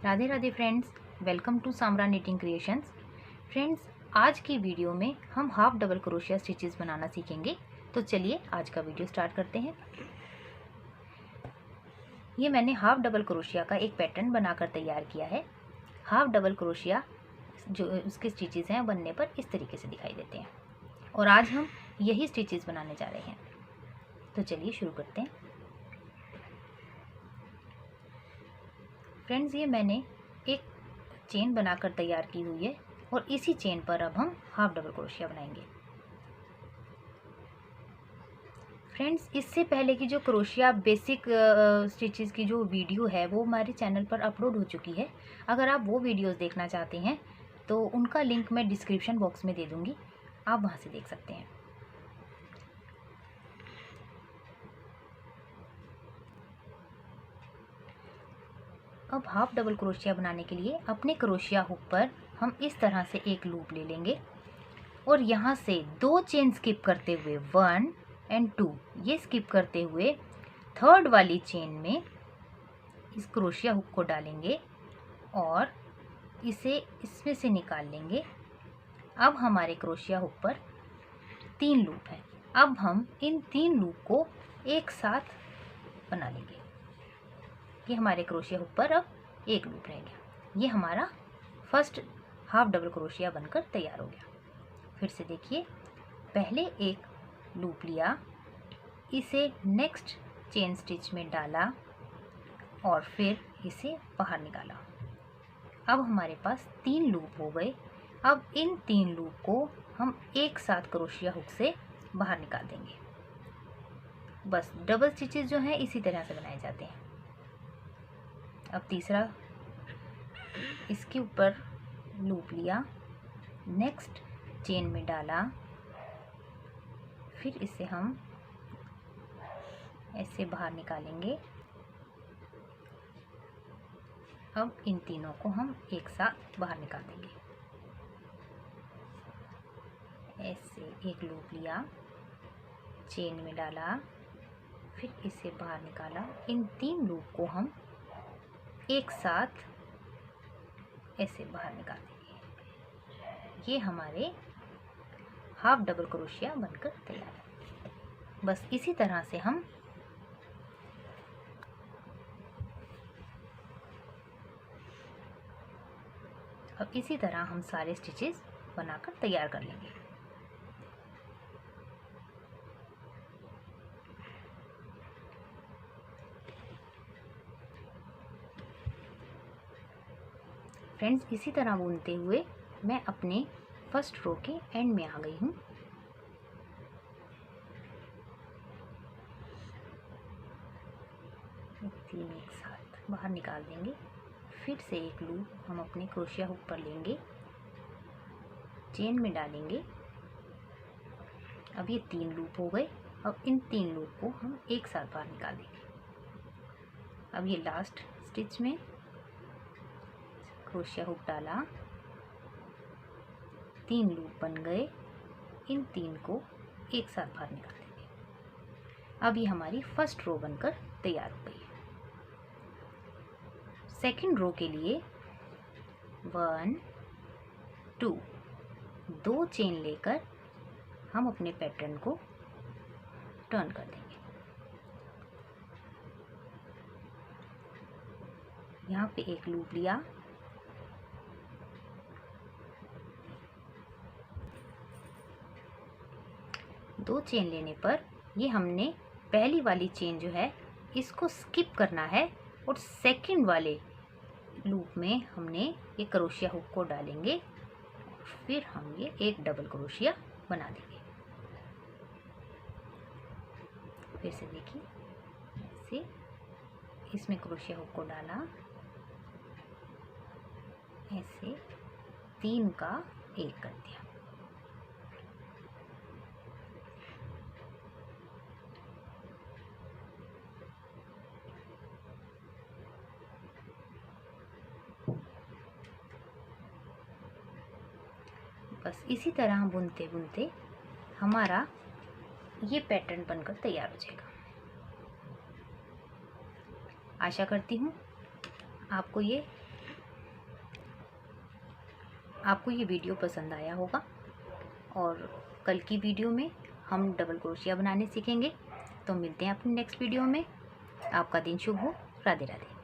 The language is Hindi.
Radhe Radhe friends, welcome to Samra knitting creations. Friends, आज की वीडियो में हम हाफ डबल क्रोशिया स्टिचेस बनाना सीखेंगे। तो चलिए आज का वीडियो स्टार्ट करते हैं। ये मैंने हाफ डबल क्रोशिया का एक पैटर्न बनाकर तैयार किया है। हाफ डबल क्रोशिया जो उसके स्टिचेस हैं बनने पर इस तरीके से दिखाई देते हैं और आज हम यही स्टिचेस बनाने जा रहे हैं। तो चलिए शुरू करते हैं। फ्रेंड्स, ये मैंने एक चेन बनाकर तैयार की हुई है और इसी चेन पर अब हम हाफ डबल क्रोशिया बनाएंगे। फ्रेंड्स, इससे पहले की जो क्रोशिया बेसिक स्टिचेस की जो वीडियो है वो हमारे चैनल पर अपलोड हो चुकी है। अगर आप वो वीडियोस देखना चाहते हैं तो उनका लिंक मैं डिस्क्रिप्शन बॉक्स में दे दूँगी, आप वहाँ से देख सकते हैं। अब हाफ डबल क्रोशिया बनाने के लिए अपने क्रोशिया हुक पर हम इस तरह से एक लूप ले लेंगे और यहाँ से 2 चेन स्किप करते हुए 1 और 2 ये स्किप करते हुए थर्ड वाली चेन में इस क्रोशिया हुक को डालेंगे और इसे इसमें से निकाल लेंगे। अब हमारे क्रोशिया हुक पर 3 लूप हैं। अब हम इन 3 लूप को एक साथ बना लेंगे। ये हमारे क्रोशिया हुक पर अब एक लूप रह गया। ये हमारा फर्स्ट हाफ डबल क्रोशिया बनकर तैयार हो गया। फिर से देखिए, पहले एक लूप लिया, इसे नेक्स्ट चेन स्टिच में डाला और फिर इसे बाहर निकाला। अब हमारे पास 3 लूप हो गए। अब इन 3 लूप को हम एक साथ क्रोशिया हुक से बाहर निकाल देंगे। बस डबल स्टिचेस जो हैं इसी तरह से बनाए जाते हैं। अब तीसरा, इसके ऊपर लूप लिया, नेक्स्ट चेन में डाला, फिर इसे हम ऐसे बाहर निकालेंगे। अब इन तीनों को हम एक साथ बाहर निकाल देंगे। ऐसे एक लूप लिया, चेन में डाला, फिर इसे बाहर निकाला। इन 3 लूप को हम एक साथ ऐसे बाहर निकाल देंगे। ये हमारे हाफ डबल क्रोशिया बनकर तैयार है। बस इसी तरह से हम अब इसी तरह हम सारे स्टिचेस बनाकर तैयार कर लेंगे। फ्रेंड्स, इसी तरह बुनते हुए मैं अपने फर्स्ट रो के एंड में आ गई हूँ। तीन एक साथ बाहर निकाल देंगे। फिर से एक लूप हम अपने क्रोशिया हुक पर लेंगे, चेन में डालेंगे। अब ये 3 लूप हो गए। अब इन 3 लूप को हम एक साथ बाहर निकाल देंगे। अब ये लास्ट स्टिच में क्रोशिया हुक डाला, 3 लूप बन गए। इन 3 को एक साथ बाहर निकाल देंगे। अब ये हमारी फर्स्ट रो बनकर तैयार हो गई है। सेकंड रो के लिए 1 2 2 चेन लेकर हम अपने पैटर्न को टर्न कर देंगे। यहाँ पे एक लूप लिया, दो चेन लेने पर ये हमने पहली वाली चेन जो है इसको स्किप करना है और सेकंड वाले लूप में हमने ये क्रोशिया हुक को डालेंगे और फिर हम ये एक डबल क्रोशिया बना देंगे। फिर से देखिए, ऐसे इसमें क्रोशिया हुक को डाला, ऐसे 3 का एक कर दिया। बस इसी तरह बुनते बुनते हमारा ये पैटर्न बनकर तैयार हो जाएगा। आशा करती हूँ आपको ये आपको ये वीडियो पसंद आया होगा और कल की वीडियो में हम डबल क्रोशिया बनाने सीखेंगे। तो मिलते हैं अपनी नेक्स्ट वीडियो में। आपका दिन शुभ हो। राधे राधे।